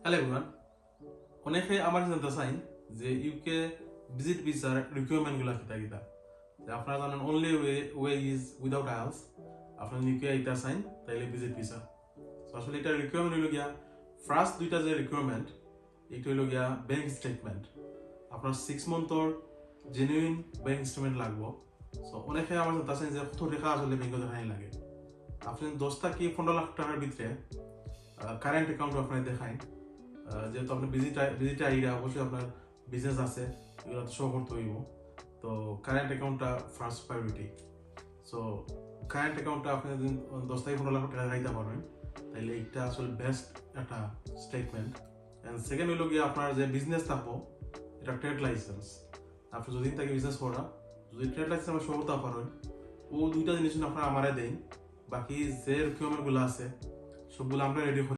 Hello everyone, অনেকে আমার জানতে চাই যে ইউকে ভিজিট ভিসার রিকোয়ারমেন্টগুলো কিতা কিতা। আপনারা জানেন only way is without IELTS. আপনারা ইউকে আইতা চাইন তাইলে ভিজিট ভিসা। আসলে এটা রিকোয়ারমেন্ট হইল গিয়া ফার্স্ট দুইটা যে রিকোয়ারমেন্ট, এটা হইল গিয়া ব্যাংক স্টেটমেন্ট। আপনার 6 মান্থর জেনুইন ব্যাংক স্টেটমেন্ট লাগবো। সো অনেকে আমার জানতে চাইন যে কত টাকা আসলে ব্যাংকে দেখাই লাগে। আপনি 10 থেকে 15 লাখ টাকার ভিতরে কারেন্ট অ্যাকাউন্ট আপনার দেখায়, যেহেতু আপনার ভিজিট আইডিয়া অবশ্যই আপনার বিজনেস আছে, এগুলো তো শো করতে হইব। তো কারেন্ট অ্যাকাউন্টটা ফার্স্ট প্রায়োরিটি। সো কারেন্ট অ্যাকাউন্টটা আপনি যদি 10 থেকে 15 লাখ টাকা খাইতে পারবেন তাহলে এইটা আসলে বেস্ট একটা স্টেটমেন্ট। অ্যান্ড সেকেন্ড হইল গিয়ে আপনার যে বিজনেস থাকবো, এটা ট্রেড লাইসেন্স। আপনি যদি তাকে বিজনেস করা, যদি ট্রেড লাইসেন্স আমরা শো করতে পারেন, ও দুইটা জিনিস আপনারা আমারে দেন, বাকি যে রিকোয়ারমেন্টগুলো আছে সবগুলো আমরা রেডি